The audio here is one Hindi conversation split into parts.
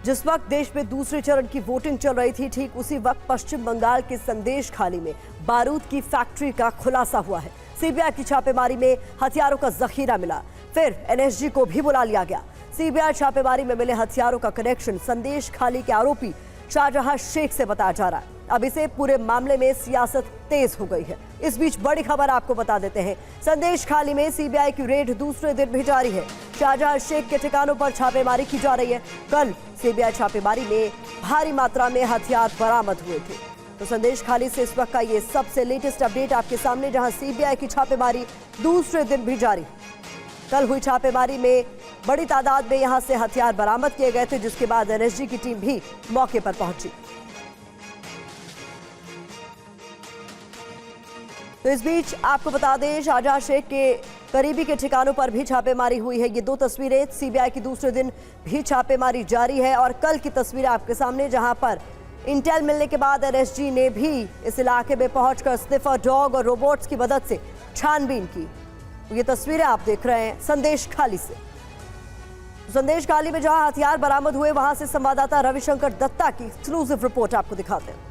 जिस वक्त देश में दूसरे चरण की वोटिंग चल रही थी, ठीक उसी वक्त पश्चिम बंगाल के संदेश खाली में बारूद की फैक्ट्री का खुलासा हुआ है। सीबीआई की छापेमारी में हथियारों का जखीरा मिला, फिर एनएसजी को भी बुला लिया गया। सीबीआई छापेमारी में मिले हथियारों का कनेक्शन संदेश खाली के आरोपी शाहजहां शेख से बताया जा रहा है। अब इसे पूरे मामले में सियासत तेज हो गई है। इस बीच बड़ी खबर आपको बता देते हैं, संदेश खाली में सीबीआई की रेड दूसरे दिन भी जारी है। शाहजहां शेख के ठिकानों पर छापेमारी की जा रही है। कल सीबीआई छापेमारी में भारी मात्रा में हथियार बरामद हुए थे। तो संदेश खाली से इस वक्त का ये सबसे लेटेस्ट अपडेट आपके सामने, जहां सीबीआई की छापेमारी दूसरे दिन भी जारी। कल हुई छापेमारी में बड़ी तादाद में यहां से हथियार बरामद किए गए थे, जिसके बाद एनएसजी की टीम भी मौके पर पहुंची। तो इस बीच आपको बता दें, शाहजहां शेख के करीबी के ठिकानों पर भी छापेमारी हुई है। ये दो तस्वीरें, सीबीआई की दूसरे दिन भी छापेमारी जारी है और कल की तस्वीरें आपके सामने, जहां पर इंटेल मिलने के बाद एनएसजी ने भी इस इलाके में पहुंचकर स्निफर डॉग और रोबोट्स की मदद से छानबीन की। ये तस्वीरें आप देख रहे हैं संदेश खाली से। संदेश खाली में जहां हथियार बरामद हुए, वहां से संवाददाता रविशंकर दत्ता की एक्सक्लूसिव रिपोर्ट आपको दिखाते हैं।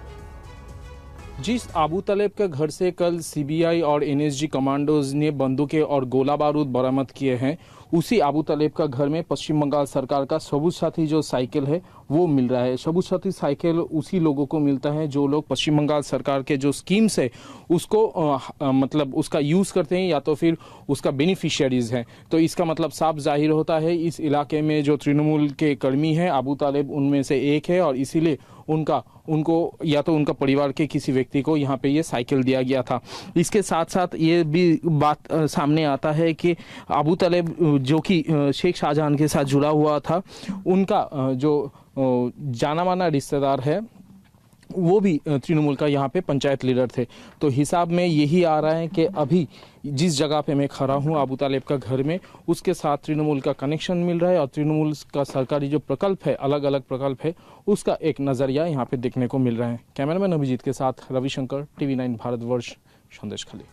जिस अबू तलेब के घर से कल सीबीआई और एनएसजी कमांडोज ने बंदूकें और गोला बारूद बरामद किए हैं, उसी अबू तलेब का घर में पश्चिम बंगाल सरकार का सबूत साथी जो साइकिल है वो मिल रहा है। सबूत साथी साइकिल उसी लोगों को मिलता है जो लोग पश्चिम बंगाल सरकार के जो स्कीम्स है उसको मतलब उसका यूज़ करते हैं या तो फिर उसका बेनिफिशियरीज हैं। तो इसका मतलब साफ जाहिर होता है इस इलाके में जो तृणमूल के कर्मी हैं, अबू तालेब उनमें से एक है और इसीलिए उनको या तो उनका परिवार के किसी व्यक्ति को यहाँ पे ये साइकिल दिया गया था। इसके साथ साथ ये भी बात सामने आता है कि अबू तालेब जो कि शेख शाहजहां के साथ जुड़ा हुआ था, उनका जो जाना माना रिश्तेदार है वो भी तृणमूल का यहाँ पे पंचायत लीडर थे। तो हिसाब में यही आ रहा है कि अभी जिस जगह पे मैं खड़ा हूँ अबू तालेब का घर में, उसके साथ तृणमूल का कनेक्शन मिल रहा है और तृणमूल का सरकारी जो प्रकल्प है, अलग अलग प्रकल्प है, उसका एक नज़रिया यहाँ पे देखने को मिल रहा है। कैमरामैन अभिजीत के साथ रविशंकर, TV9 भारतवर्ष, संदेश खाली।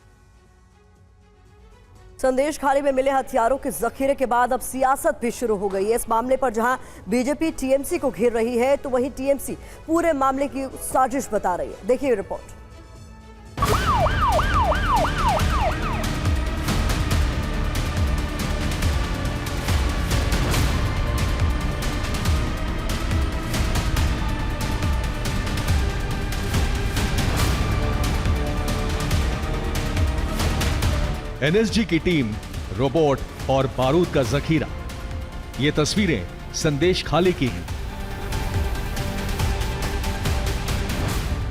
संदेश खाली में मिले हथियारों के जखीरे के बाद अब सियासत भी शुरू हो गई है। इस मामले पर जहां बीजेपी टीएमसी को घेर रही है, तो वहीं टीएमसी पूरे मामले की साजिश बता रही है। देखिए रिपोर्ट। एनएसजी की टीम, रोबोट और बारूद का जखीरा, ये तस्वीरें संदेश खाली की हैं।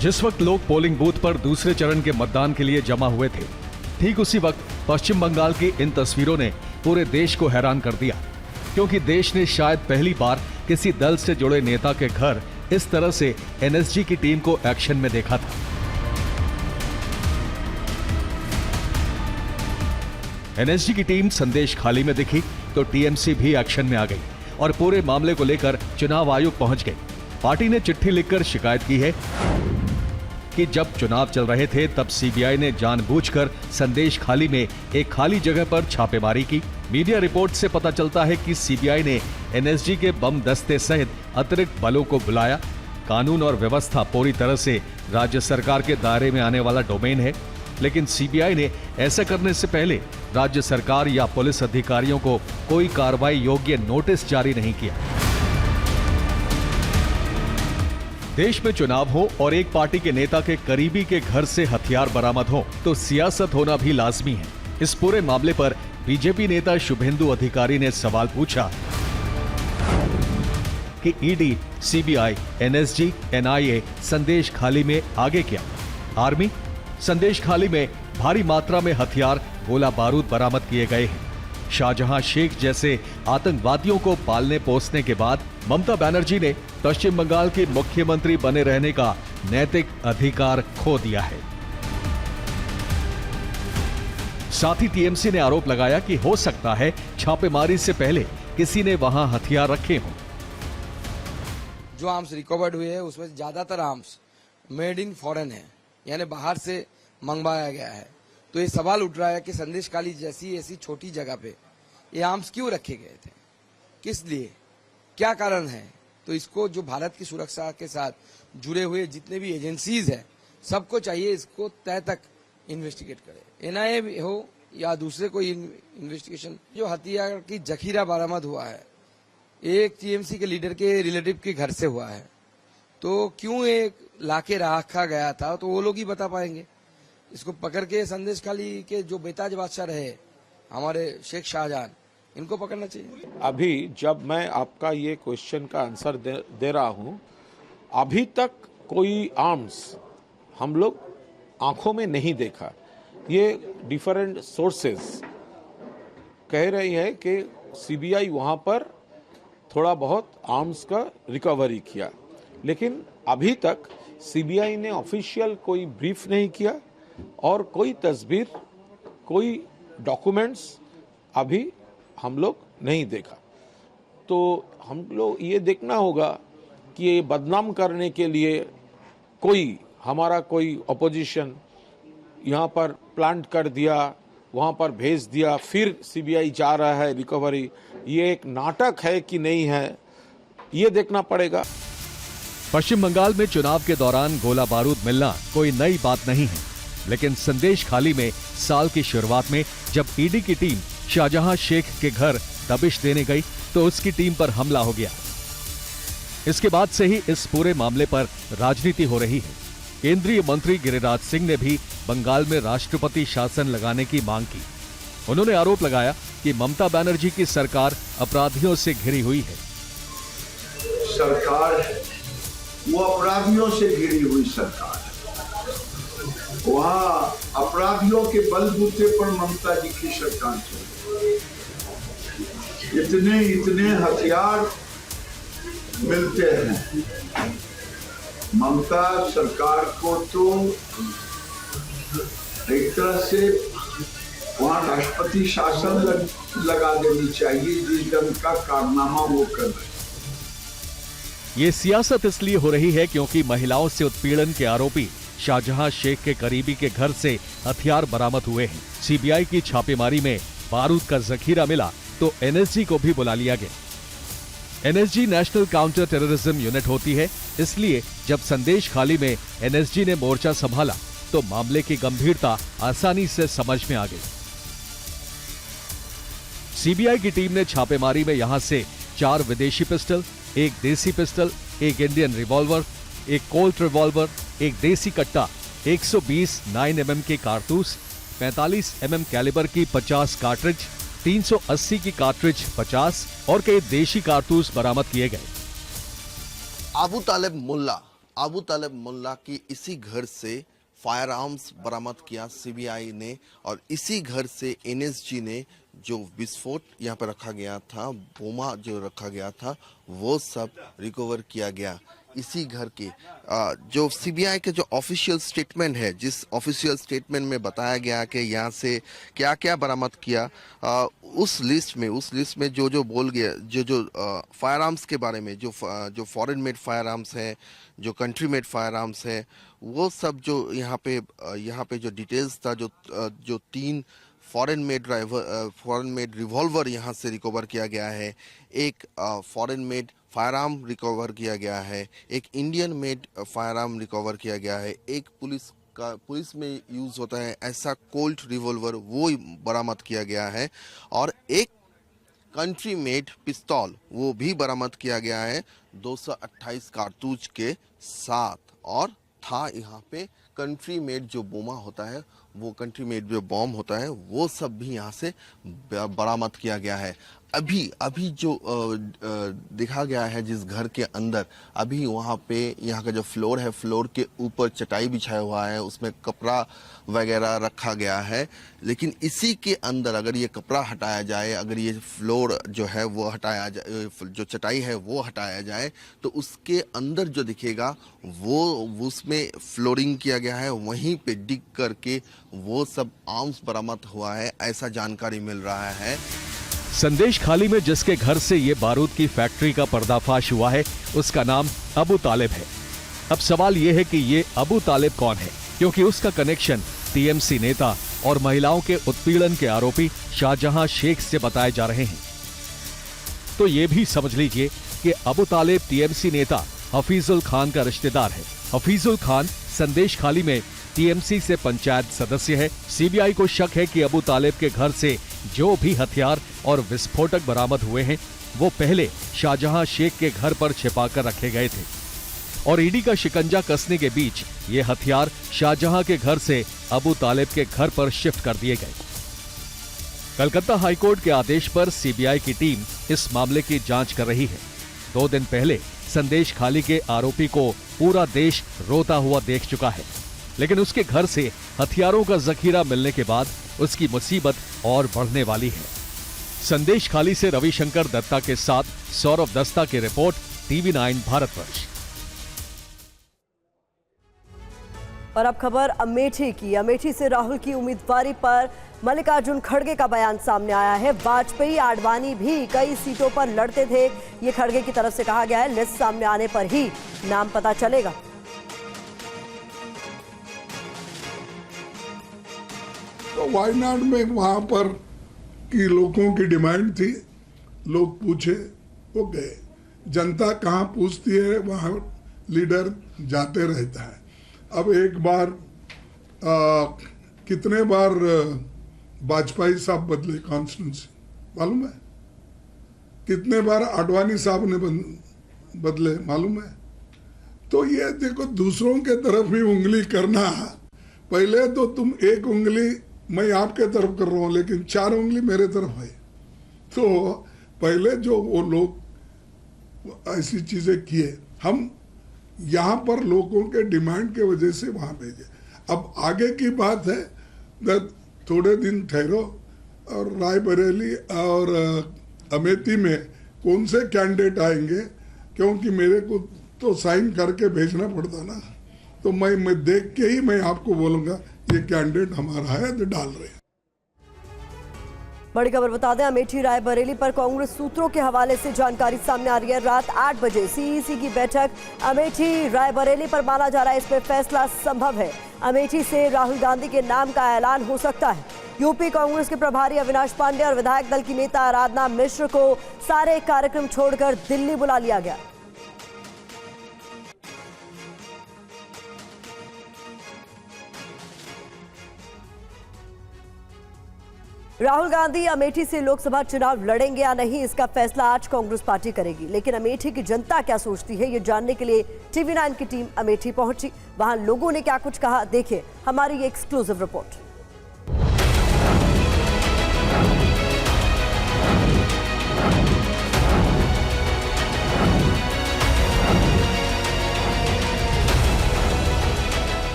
जिस वक्त लोग पोलिंग बूथ पर दूसरे चरण के मतदान के लिए जमा हुए थे, ठीक उसी वक्त पश्चिम बंगाल की इन तस्वीरों ने पूरे देश को हैरान कर दिया, क्योंकि देश ने शायद पहली बार किसी दल से जुड़े नेता के घर इस तरह से एनएसजी की टीम को एक्शन में देखा था। एनएसजी की टीम संदेश खाली में दिखी तो टीएमसी भी एक्शन में आ गई और पूरे मामले को लेकर चुनाव आयोग पहुंच गई। पार्टी ने चिट्ठी लिखकर शिकायत की है कि जब चुनाव चल रहे थे तब सीबीआई ने जानबूझकर संदेश खाली में एक खाली जगह पर छापेमारी की। मीडिया रिपोर्ट से पता चलता है कि सीबीआई ने एनएसजी के बम दस्ते सहित अतिरिक्त बलों को बुलाया। कानून और व्यवस्था पूरी तरह से राज्य सरकार के दायरे में आने वाला डोमेन है, लेकिन सीबीआई ने ऐसा करने से पहले राज्य सरकार या पुलिस अधिकारियों को कोई कार्रवाई योग्य नोटिस जारी नहीं किया। देश में चुनाव हो और एक पार्टी के नेता के करीबी के घर से हथियार बरामद हो तो सियासत होना भी लाजमी है। इस पूरे मामले पर बीजेपी नेता शुभेंदु अधिकारी ने सवाल पूछा कि ईडी, सीबीआई, एनएसजी, एनआईए संदेश खाली में आगे क्या? आर्मी? संदेश खाली में भारी मात्रा में हथियार, गोला बारूद बरामद किए गए हैं। शाहजहां शेख जैसे आतंकवादियों को पालने पोसने के बाद ममता बनर्जी ने पश्चिम बंगाल के मुख्यमंत्री बने रहने का नैतिक अधिकार खो दिया है। साथ ही टीएमसी ने आरोप लगाया कि हो सकता है छापेमारी से पहले किसी ने वहां हथियार रखे हों। जो आर्म्स रिकवर्ड हुए हैं उसमें ज्यादातर आर्म्स मेड इन फॉरेन है, यानी बाहर से मंगवाया गया है। तो ये सवाल उठ रहा है कि संदेश खाली जैसी ऐसी छोटी जगह पे ये आर्म्स क्यों रखे गए थे, किस लिए, क्या कारण है? तो इसको जो भारत की सुरक्षा के साथ जुड़े हुए जितने भी एजेंसीज हैं सबको चाहिए इसको तय तक इन्वेस्टिगेट करे, एनआईए हो या दूसरे कोई इन्वेस्टिगेशन। जो हथियार की जखीरा बरामद हुआ है एक टीएमसी के लीडर के रिलेटिव के घर से हुआ है, तो क्यों एक लाके रखा गया था तो वो लोग ही बता पाएंगे। इसको पकड़ के संदेश खाली के जो बेताज बादशाह रहे हमारे शेख शाहजहां, इनको पकड़ना चाहिए। अभी जब मैं आपका ये क्वेश्चन का आंसर दे रहा हूँ, अभी तक कोई आर्म्स हम लोग आंखों में नहीं देखा। ये डिफरेंट सोर्सेस कह रही है कि सीबीआई वहाँ पर थोड़ा बहुत आर्म्स का रिकवरी किया, लेकिन अभी तक सीबीआई ने ऑफिशियल कोई ब्रीफ नहीं किया और कोई तस्वीर, कोई डॉक्यूमेंट्स अभी हम लोग नहीं देखा। तो हम लोग ये देखना होगा कि ये बदनाम करने के लिए कोई हमारा कोई अपोजिशन यहाँ पर प्लांट कर दिया, वहाँ पर भेज दिया, फिर सीबीआई जा रहा है रिकवरी, ये एक नाटक है कि नहीं है, ये देखना पड़ेगा। पश्चिम बंगाल में चुनाव के दौरान गोला बारूद मिलना कोई नई बात नहीं है, लेकिन संदेश खाली में साल की शुरुआत में जब ईडी की टीम शाहजहां शेख के घर दबिश देने गई तो उसकी टीम पर हमला हो गया। इसके बाद से ही इस पूरे मामले पर राजनीति हो रही है। केंद्रीय मंत्री गिरिराज सिंह ने भी बंगाल में राष्ट्रपति शासन लगाने की मांग की। उन्होंने आरोप लगाया कि ममता बनर्जी की सरकार अपराधियों से घिरी हुई है। सरकार है वो अपराधियों से घिरी हुई सरकार है। वहाँ अपराधियों के बलबूते पर ममता जी की सरकार चल रही है। इतने हथियार मिलते हैं ममता सरकार को, तो एक तरह से वहाँ राष्ट्रपति शासन लगा देनी चाहिए जिस ढंग का कारनामा वो कर रहे हैं। ये सियासत इसलिए हो रही है क्योंकि महिलाओं से उत्पीड़न के आरोपी शाहजहां शेख के करीबी के घर से हथियार बरामद हुए हैं। सीबीआई की छापेमारी में बारूद का जखीरा मिला तो एनएसजी को भी बुला लिया गया। NSG national counter terrorism unit होती है, इसलिए जब संदेश खाली में एनएसजी ने मोर्चा संभाला तो मामले की गंभीरता आसानी से समझ में आ गई। सीबीआई की टीम ने छापेमारी में यहां से 4 विदेशी पिस्टल, 1 देसी pistol, 1 Indian revolver, 1 Colt revolver, 1 देसी कट्टा, 120 9mm के कारतूस, 45 mm कैलिबर की 50 कार्ट्रिज, 380 की कार्ट्रिज 50 और कई देशी कारतूस बरामद किए गए। अबू तालेब मुल्ला की इसी घर से फायर आर्म्स बरामद किया सीबीआई ने, और इसी घर से एनएसजी ने जो विस्फोट यहाँ पर रखा गया था, बोमा जो रखा गया था, वो सब रिकवर किया गया इसी घर के। जो सीबीआई के जो ऑफिशियल स्टेटमेंट है, जिस ऑफिशियल स्टेटमेंट में बताया गया कि यहाँ से क्या क्या बरामद किया, उस लिस्ट में जो बोल गया, जो फायर आर्म्स के बारे में, जो फॉरेन मेड फायर आर्म्स है, जो कंट्री मेड फायर आर्म्स है, वो सब जो यहाँ पे जो डिटेल्स था, जो 3 फॉरेन मेड रिवॉल्वर यहाँ से रिकवर किया गया है, एक foreign made fire arm recover किया गया है, एक Indian made fire arm recover किया गया है, एक पुलिस में यूज होता है ऐसा कोल्ट रिवॉल्वर वो बरामद किया गया है, और एक कंट्री मेड पिस्तौल वो भी बरामद किया गया है 228 कारतूस के साथ। और था यहाँ पे कंट्री मेड जो बोमा होता है, वो कंट्री मेड जो बॉम्ब होता है, वो सब भी यहाँ से बरामद किया गया है। अभी जो दिखा गया है जिस घर के अंदर, अभी वहाँ पे यहाँ का जो फ्लोर है, फ्लोर के ऊपर चटाई बिछाया हुआ है, उसमें कपड़ा वगैरह रखा गया है, लेकिन इसी के अंदर अगर ये कपड़ा हटाया जाए, अगर ये फ्लोर जो है वो हटाया जाए, जो चटाई है वो हटाया जाए, तो उसके अंदर जो दिखेगा वो उसमें फ्लोरिंग किया गया है, वहीं पे डिग करके वो सब आर्म्स बरामद हुआ है, ऐसा जानकारी मिल रहा है। संदेश खाली में जिसके घर से ये बारूद की फैक्ट्री का पर्दाफाश हुआ है, उसका नाम अबू तालेब है। अब सवाल ये है कि ये अबू तालेब कौन है, क्योंकि उसका कनेक्शन टीएमसी नेता और महिलाओं के उत्पीड़न के आरोपी शाहजहां शेख से बताए जा रहे हैं। तो ये भी समझ लीजिए कि अबू तालेब टीएमसी नेता हफीजुल खान का रिश्तेदार है। हफीजुल खान संदेश खाली में टीएमसी से पंचायत सदस्य है। सीबीआई को शक है कि अबू तालेब के घर से जो भी हथियार और विस्फोटक बरामद हुए हैं वो पहले शाहजहां शेख के घर पर छिपाकर रखे गए थे और ईडी का शिकंजा कसने के बीच ये हथियार शाहजहां के घर से अबू तालेब के घर पर शिफ्ट कर दिए गए। कलकत्ता हाईकोर्ट के आदेश पर सीबीआई की टीम इस मामले की जांच कर रही है। 2 दिन पहले संदेश खाली के आरोपी को पूरा देश रोता हुआ देख चुका है, लेकिन उसके घर से हथियारों का जखीरा मिलने के बाद उसकी मुसीबत और बढ़ने वाली है। संदेश खाली से रविशंकर दत्ता के साथ सौरभ दस्ता की रिपोर्ट, TV9 भारतवर्ष। और अब खबर अमेठी की। अमेठी से राहुल की उम्मीदवारी पर मल्लिकार्जुन खड़गे का बयान सामने आया है। वाजपेयी आडवाणी भी कई सीटों पर लड़ते थे, ये खड़गे की तरफ से कहा गया है। लिस्ट सामने आने पर ही नाम पता चलेगा। तो वायनाड में वहां पर की लोगों की डिमांड थी, लोग पूछे वो गए। जनता कहाँ पूछती है वहां लीडर जाते रहता है। अब एक बार कितने बार वाजपेयी साहब बदले कॉन्स्टिट्यूंसी मालूम है? कितने बार आडवाणी साहब ने बदले मालूम है? तो ये देखो, दूसरों के तरफ भी उंगली करना, पहले तो तुम एक उंगली मैं आपके तरफ कर रहा हूं लेकिन 4 उंगली मेरे तरफ है। तो पहले जो वो लोग ऐसी चीजें किए, हम यहाँ पर लोगों के डिमांड के वजह से वहां भेजे। अब आगे की बात है, थोड़े दिन ठहरो और रायबरेली और अमेठी में कौन से कैंडिडेट आएंगे, क्योंकि मेरे को तो साइन करके भेजना पड़ता ना। तो मैं देख के ही मैं आपको बोलूंगा ये कैंडिडेट हमारा है तो डाल रहे हैं। बड़ी खबर बता दें, अमेठी रायबरेली पर कांग्रेस सूत्रों के हवाले से जानकारी सामने आ रही है। रात 8 बजे सीईसी की बैठक अमेठी रायबरेली पर माना जा रहा है। इसमें फैसला संभव है। अमेठी से राहुल गांधी के नाम का ऐलान हो सकता है। यूपी कांग्रेस के प्रभारी अविनाश पांडे और विधायक दल की नेता आराधना मिश्र को सारे कार्यक्रम छोड़कर दिल्ली बुला लिया गया। राहुल गांधी अमेठी से लोकसभा चुनाव लड़ेंगे या नहीं, इसका फैसला आज कांग्रेस पार्टी करेगी। लेकिन अमेठी की जनता क्या सोचती है, ये जानने के लिए TV9 की टीम अमेठी पहुंची। वहां लोगों ने क्या कुछ कहा, देखिए हमारी ये एक्सक्लूसिव रिपोर्ट।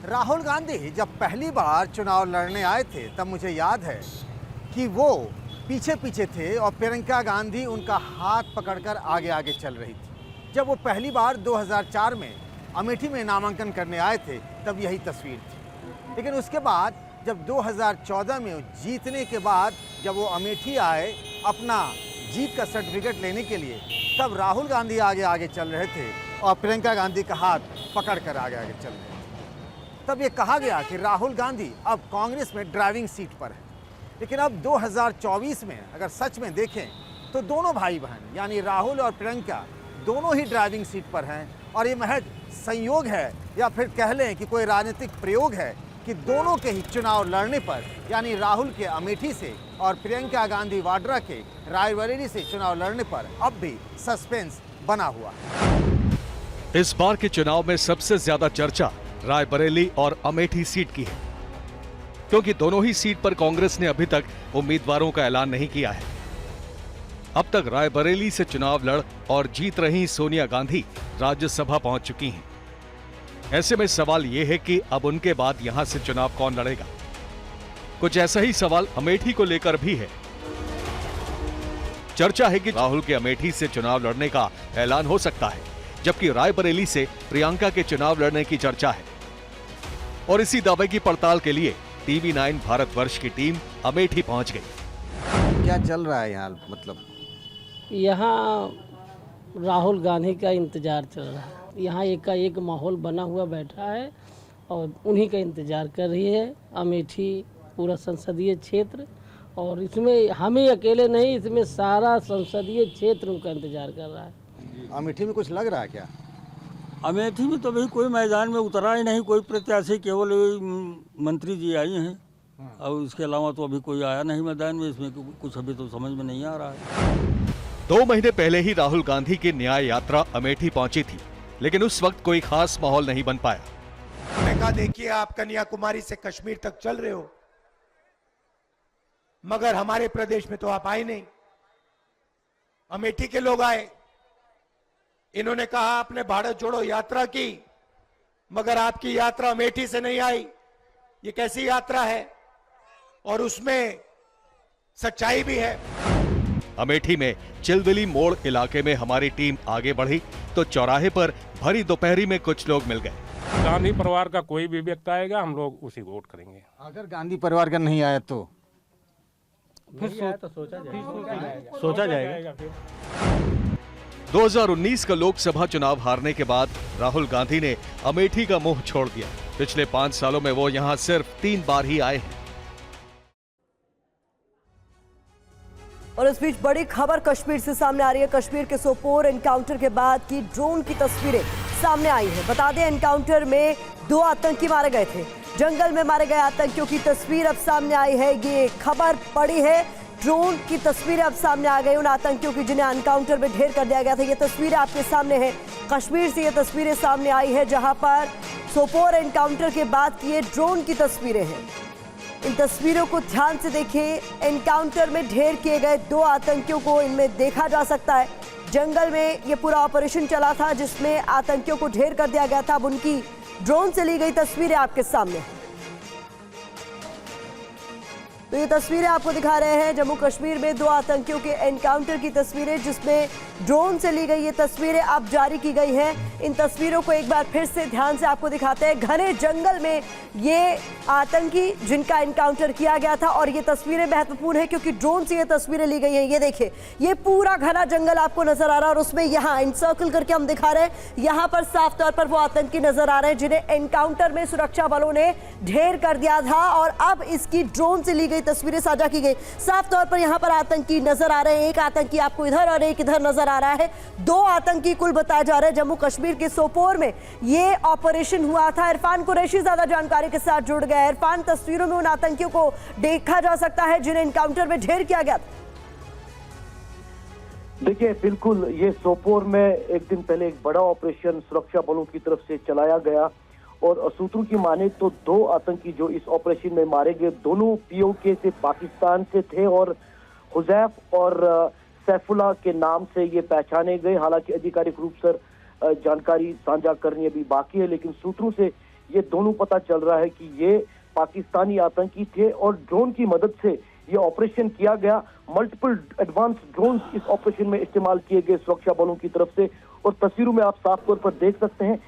राहुल गांधी जब पहली बार चुनाव लड़ने आए थे तब मुझे याद है कि वो पीछे पीछे थे और प्रियंका गांधी उनका हाथ पकड़कर आगे आगे चल रही थी। जब वो पहली बार 2004 में अमेठी में नामांकन करने आए थे तब यही तस्वीर थी। लेकिन उसके बाद जब 2014 में जीतने के बाद जब वो अमेठी आए अपना जीत का सर्टिफिकेट लेने के लिए, तब राहुल गांधी आगे आगे चल रहे थे और प्रियंका गांधी का हाथ पकड़कर आगे आगे चल रहे थे। तब ये कहा गया कि राहुल गांधी अब कांग्रेस में ड्राइविंग सीट पर है। लेकिन अब 2024 में अगर सच में देखें तो दोनों भाई बहन यानी राहुल और प्रियंका दोनों ही ड्राइविंग सीट पर हैं। और ये महज संयोग है या फिर कह लें कि कोई राजनीतिक प्रयोग है कि दोनों के ही चुनाव लड़ने पर, यानी राहुल के अमेठी से और प्रियंका गांधी वाड्रा के रायबरेली से चुनाव लड़ने पर अब भी सस्पेंस बना हुआ है। इस बार के चुनाव में सबसे ज्यादा चर्चा रायबरेली और अमेठी सीट की है, क्योंकि दोनों ही सीट पर कांग्रेस ने अभी तक उम्मीदवारों का ऐलान नहीं किया है। अब तक रायबरेली से चुनाव लड़ और जीत रही सोनिया गांधी राज्यसभा पहुंच चुकी हैं। ऐसे में सवाल यह है कि अब उनके बाद यहां से चुनाव कौन लड़ेगा। कुछ ऐसा ही सवाल अमेठी को लेकर भी है। चर्चा है कि राहुल के अमेठी से चुनाव लड़ने का ऐलान हो सकता है, जबकि रायबरेली से प्रियंका के चुनाव लड़ने की चर्चा है। और इसी दावे की पड़ताल के लिए TV9 भारतवर्ष की टीम अमेठी पहुंच गई। क्या चल रहा है यहाँ? मतलब यहाँ राहुल गांधी का इंतजार चल रहा है। यहाँ एक माहौल बना हुआ बैठा है और उन्हीं का इंतजार कर रही है अमेठी पूरा संसदीय क्षेत्र। और इसमें हम ही अकेले नहीं, इसमें सारा संसदीय क्षेत्र उनका इंतजार कर रहा है। अमेठी में कुछ लग रहा है क्या? अमेठी में तो भाई कोई मैदान में उतरा ही नहीं, कोई प्रत्याशी, केवल मंत्री जी आई हैं और इसके अलावा तो अभी कोई आया नहीं मैदान में। इसमें कुछ अभी तो समझ में नहीं आ रहा है। 2 महीने पहले ही राहुल गांधी की न्याय यात्रा अमेठी पहुंची थी, लेकिन उस वक्त कोई खास माहौल नहीं बन पाया। मैंने कहा देखिए, आप कन्याकुमारी से कश्मीर तक चल रहे हो, मगर हमारे प्रदेश में तो आप आए नहीं। अमेठी के लोग आए, इन्होंने कहा आपने भारत जोड़ो यात्रा की, मगर आपकी यात्रा अमेठी से नहीं आई। ये कैसी यात्रा है? और उसमें सच्चाई भी है। अमेठी में चिलबिली मोड़ इलाके में हमारी टीम आगे बढ़ी तो चौराहे पर भरी दोपहरी में कुछ लोग मिल गए। गांधी परिवार का कोई भी व्यक्ति आएगा, हम लोग उसी को वोट करेंगे। अगर गांधी परिवार का नहीं आया तो फिर सोचा जाएगा। 2019 का लोकसभा चुनाव हारने के बाद राहुल गांधी ने अमेठी का मुंह छोड़ दिया। पिछले 5 सालों में वो यहां सिर्फ 3 बार ही आए हैं। और इस बीच बड़ी खबर कश्मीर से सामने आ रही है। कश्मीर के सोपोर एनकाउंटर के बाद की ड्रोन की तस्वीरें सामने आई है। बता दें, एनकाउंटर में 2 आतंकी मारे गए थे। जंगल में मारे गए आतंकियों की तस्वीर अब सामने आई है। ये खबर पड़ी है, ड्रोन की तस्वीरें अब सामने आ गई उन आतंकियों की जिन्हें एनकाउंटर में ढेर कर दिया गया था। ये तस्वीरें आपके सामने है। कश्मीर से ये तस्वीरें सामने आई है, जहां पर सोपोर एनकाउंटर के बाद की ये ड्रोन की तस्वीरें हैं। इन तस्वीरों को ध्यान से देखिए। एनकाउंटर में ढेर किए गए 2 आतंकियों को इनमें देखा जा सकता है। जंगल में ये पूरा ऑपरेशन चला था जिसमें आतंकियों को ढेर कर दिया गया था। अब उनकी ड्रोन से ली गई तस्वीरें आपके सामने। तो ये तस्वीरें आपको दिखा रहे हैं जम्मू कश्मीर में 2 आतंकियों के एनकाउंटर की तस्वीरें, जिसमें ड्रोन से ली गई ये तस्वीरें अब जारी की गई हैं। इन तस्वीरों को एक बार फिर से ध्यान से आपको दिखाते हैं। घने जंगल में ये आतंकी जिनका एनकाउंटर किया गया था, और ये तस्वीरें महत्वपूर्ण है क्योंकि ड्रोन से ये तस्वीरें ली गई हैं। ये देखिए, ये पूरा घना जंगल आपको नजर आ रहा है और उसमें यहाँ इंसर्कल करके हम दिखा रहे हैं, यहाँ पर साफ तौर पर वो आतंकी नजर आ रहे हैं जिन्हें एनकाउंटर में सुरक्षा बलों ने ढेर कर दिया था, और अब इसकी ड्रोन से ली गई तस्वीरें साझा की गई। साफ तौर पर यहाँ पर आतंकी नजर आ रहे हैं। एक आतंकी आपको इधर और एक इधर नजर आ रहा है। 2 आतंकी कुल बताए जा रहे हैं। जम्मू कश्मीर के सोपोर में ये ऑपरेशन हुआ था। इरफान कुरैशी ज्यादा जानकारी के साथ जुड़ गए। इरफान, तस्वीरों में उन आतंकियों को देखा जा सकता है जिन्हें एनकाउंटर में ढेर किया गया था। देखिए, बिल्कुल, ये सोपोर में एक दिन पहले एक बड़ा ऑपरेशन सुरक्षा बलों की तरफ से चलाया गया, और सूत्रों की माने तो 2 आतंकी जो इस ऑपरेशन में मारे गए, दोनों पीओके से पाकिस्तान से थे और हुजैफ और सैफुल्लाह के नाम से ये पहचाने गए। हालांकि आधिकारिक रूप से जानकारी साझा करनी अभी बाकी है, लेकिन सूत्रों से ये दोनों पता चल रहा है कि ये पाकिस्तानी आतंकी थे और ड्रोन की मदद से ये ऑपरेशन किया गया। मल्टीपल एडवांस ड्रोन इस ऑपरेशन में इस्तेमाल किए गए सुरक्षा बलों की तरफ से, और तस्वीरों में आप साफ तौर पर देख सकते हैं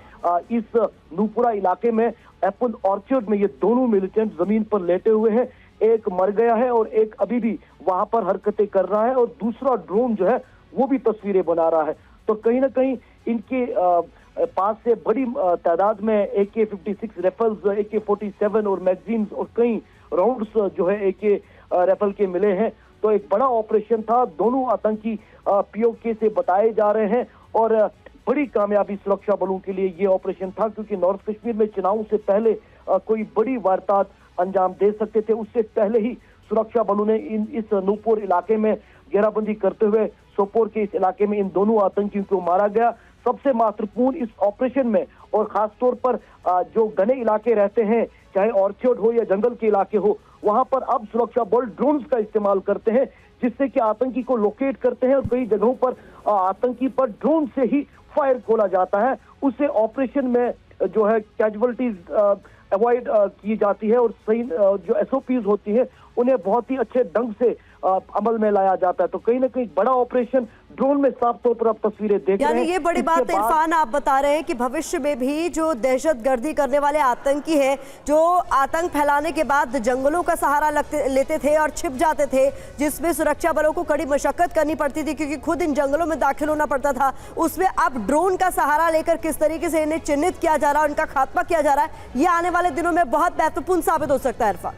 इस नूपुरा इलाके में एप्पल ऑर्चर्ड में ये दोनों मिलिटेंट जमीन पर लेटे हुए हैं। एक मर गया है और एक अभी भी वहां पर हरकतें कर रहा है, और दूसरा ड्रोन जो है वो भी तस्वीरें बना रहा है। तो कहीं ना कहीं इनके पास से बड़ी तादाद में AK-56 राइफल्स, AK-47 और मैगजीन्स और कई राउंड्स जो है AK राइफल के मिले हैं। तो एक बड़ा ऑपरेशन था। दोनों आतंकी पीओके से बताए जा रहे हैं, और बड़ी कामयाबी सुरक्षा बलों के लिए ये ऑपरेशन था, क्योंकि नॉर्थ कश्मीर में चुनाव से पहले कोई बड़ी वारदात अंजाम दे सकते थे। उससे पहले ही सुरक्षा बलों ने इस नूपुर इलाके में घेराबंदी करते हुए सोपोर के इस इलाके में इन दोनों आतंकियों को मारा गया। सबसे महत्वपूर्ण इस ऑपरेशन में, और खासतौर पर जो घने इलाके रहते हैं, चाहे ऑर्चर्ड हो या जंगल के इलाके हो, वहां पर अब सुरक्षा बल ड्रोन्स का इस्तेमाल करते हैं, जिससे कि आतंकी को लोकेट करते हैं, और कई जगहों पर आतंकी पर ड्रोन से ही फायर खोला जाता है। उससे ऑपरेशन में जो है कैजुअलिटीज अवॉइड की जाती है, और सही जो SOPs होती है उन्हें बहुत ही अच्छे ढंग से अमल में लाया जाता है। तो कहीं ना कहीं बड़ा ऑपरेशन ड्रोन में साफ तौर पर आप तस्वीरें देख रहे हैं। यानी ये बड़ी बात इरफान आप बता रहे हैं कि भविष्य में भी जो दहशतगर्दी करने वाले आतंकी हैं, जो आतंक फैलाने के बाद जंगलों का सहारा लेते थे और छिप जाते थे, जिसमें सुरक्षा बलों को कड़ी मशक्कत करनी पड़ती थी क्योंकि खुद इन जंगलों में दाखिल होना पड़ता था, उसमें अब ड्रोन का सहारा लेकर किस तरीके से इन्हें चिन्हित किया जा रहा है, उनका खात्मा किया जा रहा है, ये आने वाले दिनों में बहुत महत्वपूर्ण साबित हो सकता है। इरफान,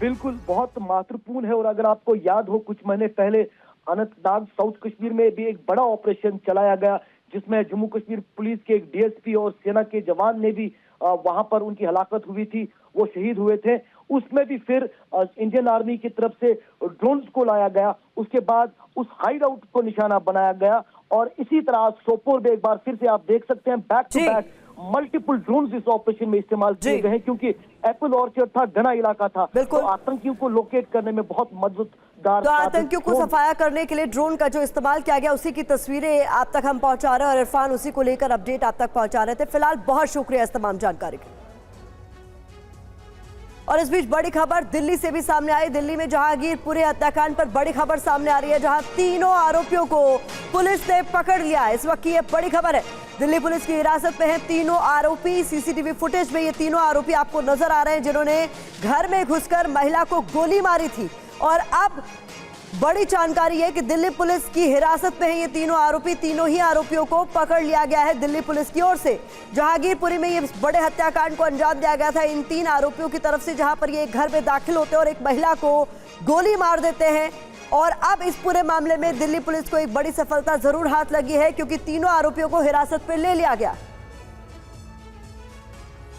बिल्कुल बहुत महत्वपूर्ण है। और अगर आपको याद हो, कुछ महीने पहले अनंतनाग साउथ कश्मीर में भी एक बड़ा ऑपरेशन चलाया गया, जिसमें जम्मू कश्मीर पुलिस के एक डीएसपी और सेना के जवान ने भी वहां पर उनकी हलाकत हुई थी, वो शहीद हुए थे। उसमें भी फिर इंडियन आर्मी की तरफ से ड्रोन्स को लाया गया, उसके बाद उस हाइड आउट को निशाना बनाया गया। और इसी तरह सोपोर में एक बार फिर से आप देख सकते हैं back to back multiple drones इस ऑपरेशन में इस्तेमाल किए गए हैं, क्योंकि एप्पल ऑर्चर्ड था, घना इलाका था, तो आतंकियों को लोकेट करने में बहुत मददगार। तो आतंकियों को सफाया करने के लिए ड्रोन का जो इस्तेमाल किया गया, उसी की तस्वीरें आप तक हम पहुंचा रहे हैं और इरफान उसी को लेकर अपडेट आप तक पहुंचा रहे थे। फिलहाल बहुत शुक्रिया इस तमाम जानकारी के लिए। और इस बीच बड़ी खबर दिल्ली से भी सामने आई। दिल्ली में जहांगीरपुरी हत्याकांड पर बड़ी खबर सामने आ रही है, जहां तीनों आरोपियों को पुलिस ने पकड़ लिया है। इस वक्त की ये बड़ी खबर है, दिल्ली पुलिस की हिरासत में है तीनों आरोपी। सीसीटीवी फुटेज में ये तीनों आरोपी आपको नजर आ रहे हैं, जिन्होंने घर में घुसकर महिला को गोली मारी थी। और अब बड़ी जानकारी है कि दिल्ली पुलिस की हिरासत में है ये तीनों आरोपी। तीनों ही आरोपियों को पकड़ लिया गया है दिल्ली पुलिस की ओर से। जहांगीरपुरी में ये बड़े हत्याकांड को अंजाम दिया गया था इन तीन आरोपियों की तरफ से, जहां पर ये एक घर में दाखिल होते हैं और एक महिला को गोली मार देते हैं। और अब इस पूरे मामले में दिल्ली पुलिस को एक बड़ी सफलता जरूर हाथ लगी है, क्योंकि तीनों आरोपियों को हिरासत में ले लिया गया।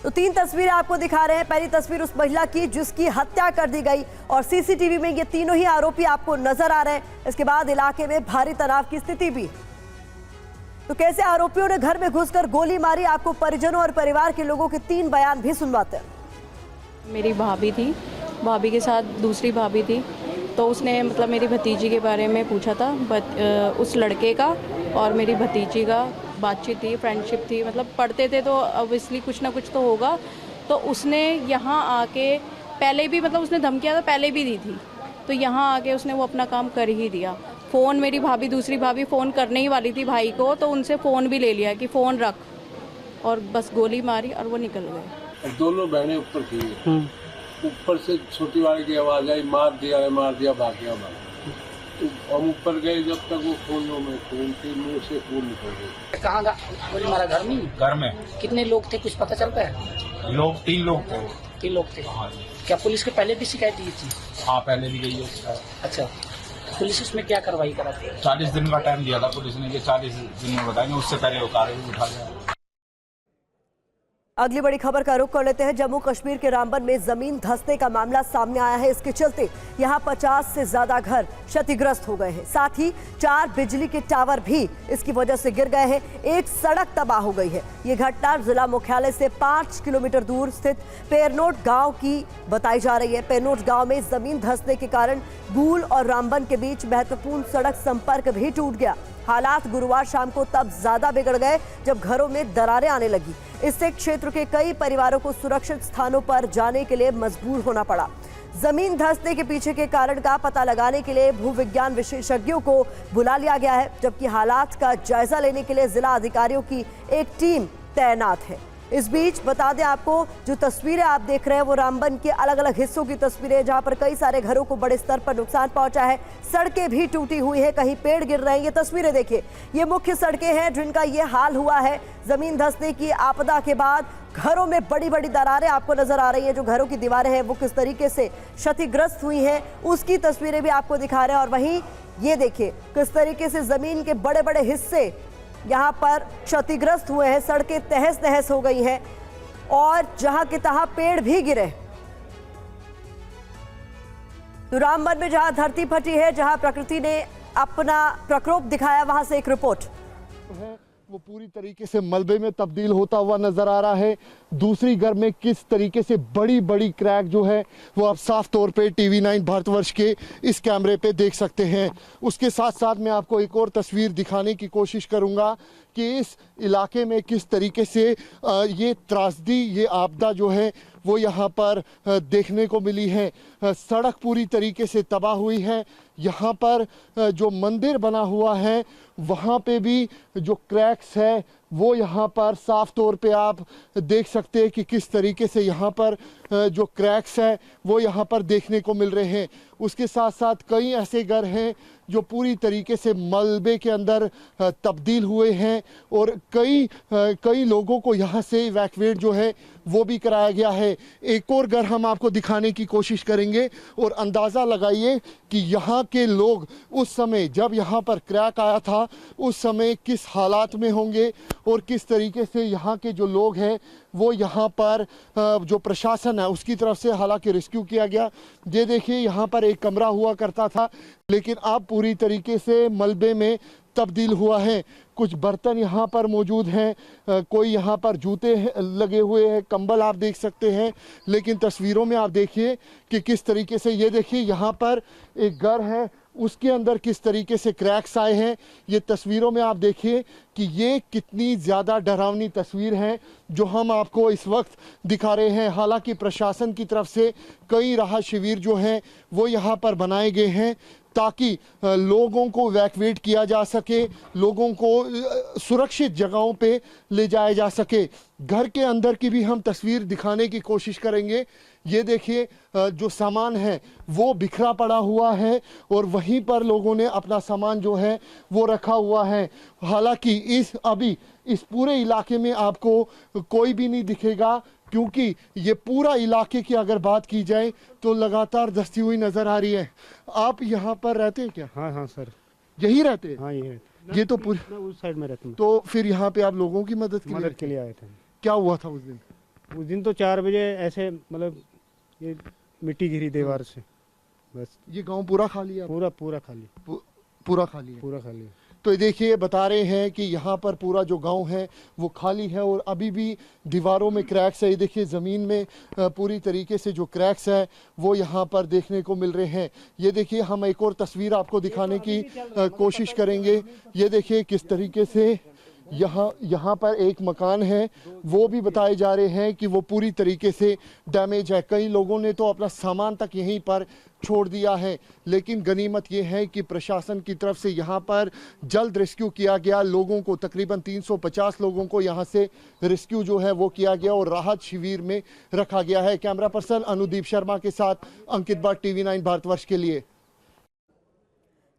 तो तीन तस्वीरें आपको दिखा रहे हैं। पहली तस्वीर उस महिला की जिसकी हत्या कर दी गई, और सीसीटीवी में ये तीनों ही आरोपी आपको नजर आ रहे हैं। इसके बाद इलाके में भारी तनाव की स्थिति भी। तो कैसे आरोपियों ने घर में घुसकर गोली मारी, आपको परिजनों और परिवार के लोगों के तीन बयान भी सुनवाते हैं। मेरी भाभी थी, भाभी के साथ दूसरी भाभी थी, तो उसने मतलब मेरी भतीजी के बारे में पूछा था, उस लड़के का और मेरी भतीजी का बातचीत थी, फ्रेंडशिप थी, मतलब पढ़ते थे तो ऑब्वियसली कुछ ना कुछ तो होगा। तो उसने यहाँ आके पहले भी मतलब उसने धमकियाँ तो पहले भी दी थी, तो यहाँ आके उसने वो अपना काम कर ही दिया। फ़ोन मेरी भाभी दूसरी भाभी फ़ोन करने ही वाली थी भाई को, तो उनसे फ़ोन भी ले लिया कि फ़ोन रख, और बस गोली मारी और वो निकल गए। दोनों बहनें ऊपर थी, ऊपर से छोटी वाली की आवाज़ आई, मार दिया भाग गया। हम ऊपर गए, जब तक वो खून के मुंह से खून निकल गए। कहाँ गोली मारा? घर में? घर में। कितने लोग थे, कुछ पता चलता है? लोग 3 लोग थे। 3 लोग थे। हाँ। क्या पुलिस के पहले भी शिकायत दी थी? हाँ, पहले भी गई है। अच्छा, पुलिस उसमें क्या कार्रवाई करा? 40 दिन का टाइम दिया था पुलिस ने, कि 40 दिन में बताएंगे, उससे पहले वो कार्रवाई उठा लिया। अगली बड़ी खबर का रुख कर लेते हैं। जम्मू कश्मीर के रामबन में जमीन धंसने का मामला सामने आया है। इसके चलते यहां 50 से ज्यादा घर क्षतिग्रस्त हो गए हैं। साथ ही 4 बिजली के टावर भी इसकी वजह से गिर गए हैं। एक सड़क तबाह हो गई है। ये घटना जिला मुख्यालय से 5 किलोमीटर दूर स्थित पेरनोट गांव की बताई जा रही है। पेरनोट गांव में जमीन धंसने के कारण गूल और रामबन के बीच महत्वपूर्ण सड़क संपर्क भी टूट गया। हालात गुरुवार शाम को तब ज्यादा बिगड़ गए जब घरों में दरारें आने लगी। इससे क्षेत्र के कई परिवारों को सुरक्षित स्थानों पर जाने के लिए मजबूर होना पड़ा। जमीन धंसने के पीछे के कारण का पता लगाने के लिए भूविज्ञान विशेषज्ञों को बुला लिया गया है, जबकि हालात का जायजा लेने के लिए जिला अधिकारियों की एक टीम तैनात है। इस बीच बता दें आपको, जो तस्वीरें आप देख रहे हैं वो रामबन के अलग अलग हिस्सों की तस्वीरें, जहां पर कई सारे घरों को बड़े स्तर पर नुकसान पहुंचा है। सड़कें भी टूटी हुई है, कहीं पेड़ गिर रहे हैं। ये तस्वीरें देखिए, ये मुख्य सड़कें हैं जिनका ये हाल हुआ है। जमीन धंसने की आपदा के बाद घरों में बड़ी बड़ी दरारें आपको नजर आ रही है। जो घरों की दीवारें हैं वो किस तरीके से क्षतिग्रस्त हुई हैं, उसकी तस्वीरें भी आपको दिखा रहे हैं। और वहीं ये देखिए किस तरीके से जमीन के बड़े बड़े हिस्से यहाँ पर क्षतिग्रस्त हुए हैं। सड़कें तहस नहस हो गई हैं और जहां के तहां पेड़ भी गिरे। तो रामबन में जहां धरती फटी है, जहां प्रकृति ने अपना प्रकोप दिखाया, वहां से एक रिपोर्ट। वो पूरी तरीके से मलबे में तब्दील होता हुआ नजर आ रहा है। दूसरी घर में किस तरीके से बड़ी बड़ी क्रैक जो है वो आप साफ तौर पे TV9 भारतवर्ष के इस कैमरे पे देख सकते हैं। उसके साथ साथ मैं आपको एक और तस्वीर दिखाने की कोशिश करूंगा कि इस इलाके में किस तरीके से ये त्रासदी, ये आपदा जो है वो यहाँ पर देखने को मिली है। सड़क पूरी तरीके से तबाह हुई है। यहाँ पर जो मंदिर बना हुआ है वहाँ पे भी जो क्रैक्स है वो यहाँ पर साफ तौर पे आप देख सकते हैं कि किस तरीके से यहाँ पर जो क्रैक्स है वो यहाँ पर देखने को मिल रहे हैं। उसके साथ साथ कई ऐसे घर हैं जो पूरी तरीके से मलबे के अंदर तब्दील हुए हैं और कई लोगों को यहाँ से इवैक्यूएट जो है वो भी कराया गया है। एक और घर हम आपको दिखाने की कोशिश करेंगे और अंदाज़ा लगाइए कि यहाँ के लोग उस समय जब यहाँ पर क्रैक आया था उस समय किस हालात में होंगे और किस तरीके से यहाँ के जो लोग हैं वो यहाँ पर जो प्रशासन है उसकी तरफ से हालांकि रेस्क्यू किया गया। ये देखिए यहाँ पर एक कमरा हुआ करता था लेकिन अब पूरी तरीके से मलबे में तब्दील हुआ है। कुछ बर्तन यहाँ पर मौजूद हैं, कोई यहाँ पर जूते लगे हुए हैं, कंबल आप देख सकते हैं। लेकिन तस्वीरों में आप देखिए कि किस तरीके से, ये देखिए यहाँ पर एक घर है उसके अंदर किस तरीके से क्रैक्स आए हैं। ये तस्वीरों में आप देखिए कि ये कितनी ज़्यादा डरावनी तस्वीर है जो हम आपको इस वक्त दिखा रहे हैं। हालांकि प्रशासन की तरफ से कई राहत शिविर जो हैं वो यहाँ पर बनाए गए हैं ताकि लोगों को इवैक्यूएट किया जा सके, लोगों को सुरक्षित जगहों पे ले जाया जा सके। घर के अंदर की भी हम तस्वीर दिखाने की कोशिश करेंगे। ये देखिए जो सामान है वो बिखरा पड़ा हुआ है और वहीं पर लोगों ने अपना सामान जो है वो रखा हुआ है। हालांकि अभी इस पूरे इलाके में आपको कोई भी नहीं दिखेगा क्योंकि ये पूरा इलाके की अगर बात की जाए तो लगातार दस्ती हुई नजर आ रही है। आप यहाँ पर रहते हैं क्या? हाँ सर, यही रहते हैं? हाँ ये तो पूरी उस साइड में रहता हूँ। तो फिर यहाँ पे आप लोगों की मदद के लिए आए थे। क्या हुआ था उस दिन? उस दिन तो 4 बजे ऐसे मतलब ये मिट्टी गिरी दीवार से, बस। ये गांव पूरा खाली है? पूरा खाली, पूरा खाली है। पूरा खाली। तो देखिए बता रहे हैं कि यहाँ पर पूरा जो गांव है वो खाली है और अभी भी दीवारों में क्रैक्स है। ये देखिए ज़मीन में पूरी तरीके से जो क्रैक्स है वो यहाँ पर देखने को मिल रहे हैं। ये देखिए हम एक और तस्वीर आपको दिखाने की कोशिश करेंगे। ये देखिए किस तरीके से यहाँ पर एक मकान है वो भी बताए जा रहे हैं कि वो पूरी तरीके से डैमेज है। कई लोगों ने तो अपना सामान तक यहीं पर छोड़ दिया है। लेकिन गनीमत ये है कि प्रशासन की तरफ से यहाँ पर जल्द रेस्क्यू किया गया। लोगों को तकरीबन 350 लोगों को यहाँ से रेस्क्यू जो है वो किया गया और राहत शिविर में रखा गया है। कैमरा पर्सन अनुदीप शर्मा के साथ अंकित भट्ट, TV9 भारतवर्ष के लिए।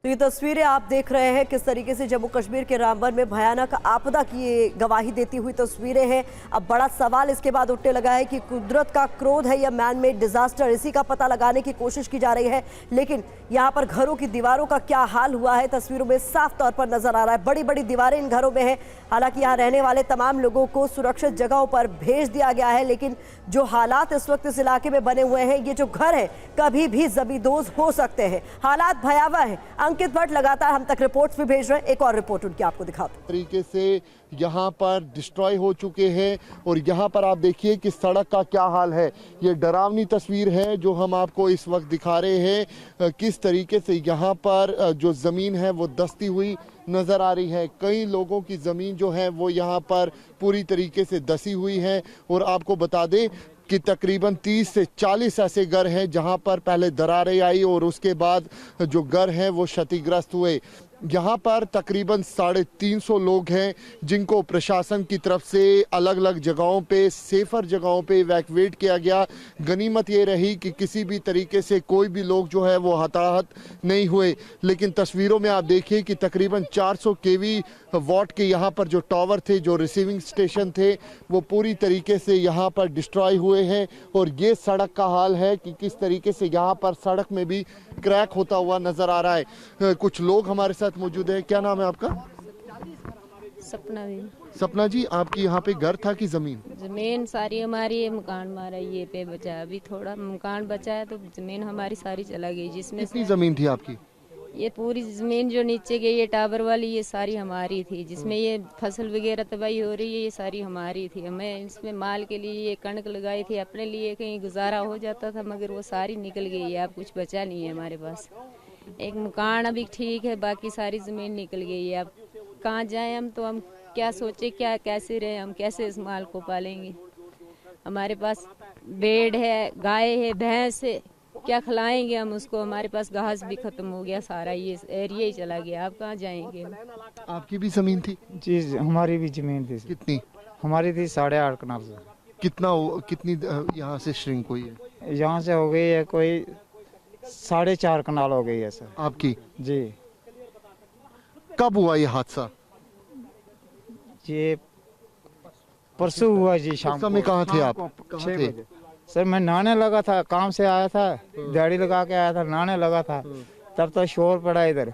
तो ये तस्वीरें आप देख रहे हैं किस तरीके से जम्मू कश्मीर के रामबन में भयानक आपदा की ये गवाही देती हुई तस्वीरें हैं। अब बड़ा सवाल इसके बाद उठने लगा है कि कुदरत का क्रोध है या मैन मेड डिजास्टर, इसी का पता लगाने की कोशिश की जा रही है। लेकिन यहाँ पर घरों की दीवारों का क्या हाल हुआ है तस्वीरों में साफ तौर पर नजर आ रहा है। बड़ी बड़ी दीवारें इन घरों में है। हालांकि यहाँ रहने वाले तमाम लोगों को सुरक्षित जगहों पर भेज दिया गया है। लेकिन जो हालात इस वक्त इस इलाके में बने हुए हैं, ये जो घर है कभी भी जमींदोज हो सकते हैं। हालात भयावह है। अंकित भट्ट लगातार हम तक रिपोर्ट्स भी भेज रहे हैं। एक और रिपोर्ट उनकी आपको दिखाते हैं। तरीके से यहाँ पर डिस्ट्रॉय हो चुके हैं और यहाँ पर आप देखिए कि सड़क का क्या हाल है। ये डरावनी तस्वीर है जो हम आपको इस वक्त दिखा रहे हैं। किस तरीके से यहाँ पर जो ज़मीन है वो दस्ती हुई नज़र आ रही है। कई लोगों की ज़मीन जो है वो यहाँ पर पूरी तरीके से दसी हुई है। और आपको बता दें कि तकरीबन 30 से 40 ऐसे घर हैं जहां पर पहले दरारें आई और उसके बाद जो घर हैं वो क्षतिग्रस्त हुए। यहाँ पर तकरीबन 350 लोग हैं जिनको प्रशासन की तरफ से अलग अलग जगहों पे, सेफर जगहों पे इवैक्यूएट किया गया। गनीमत ये रही कि किसी भी तरीके से कोई भी लोग जो है वो हताहत नहीं हुए। लेकिन तस्वीरों में आप देखिए कि तकरीबन 400 kV वॉट के यहाँ पर जो टावर थे, जो रिसीविंग स्टेशन थे, वो पूरी तरीके से यहाँ पर डिस्ट्रॉय हुए हैं। और ये सड़क का हाल है कि किस तरीके से यहाँ पर सड़क में भी क्रैक होता हुआ नजर आ रहा है। कुछ लोग हमारे साथ मौजूद है। क्या नाम है आपका? सपना भी। सपना जी, आपकी यहाँ पे घर था कि जमीन? जमीन सारी हमारी है, मकान हमारा ये पे बचा है। अभी थोड़ा मकान बचा है तो जमीन हमारी सारी चला गई। जिसमें कितनी जमीन थी आपकी? ये पूरी जमीन जो नीचे गई ये टावर वाली, ये सारी हमारी थी। जिसमें ये फसल वगैरह तबाही हो रही है ये सारी हमारी थी। हमें इसमें माल के लिए ये कणक लगाई थी, अपने लिए कहीं गुजारा हो जाता था, मगर वो सारी निकल गई है। अब कुछ बचा नहीं है हमारे पास। एक मकान अभी ठीक है, बाकी सारी ज़मीन निकल गई है। अब कहाँ जाएं हम? तो हम क्या सोचे, क्या कैसे रहे हम, कैसे इस माल को पालेंगे? हमारे पास भेड़ है, गाय है, भैंस है, क्या खिलाएंगे हम उसको, हमारे पास घास भी खत्म हो गया सारा, ये एरिया ही चला गया, आप कहाँ जाएंगे। आपकी भी जमीन थी? जी हमारी भी जमीन थी। कितनी? हमारी थी 8.5 कनाल से। कितनी यहाँ से श्रिंक हुई है? यहाँ से हो गई है कोई 4.5 कनाल हो गई है सर। आपकी? जी। कब हुआ ये हादसा? ये परसों हुआ जी शाम को। समय कहाँ थे आप? 6 बजे। सर मैं नहाने लगा था, काम से आया था, दिहाड़ी लगा के आया था, नहाने लगा था, तब तो शोर पड़ा इधर,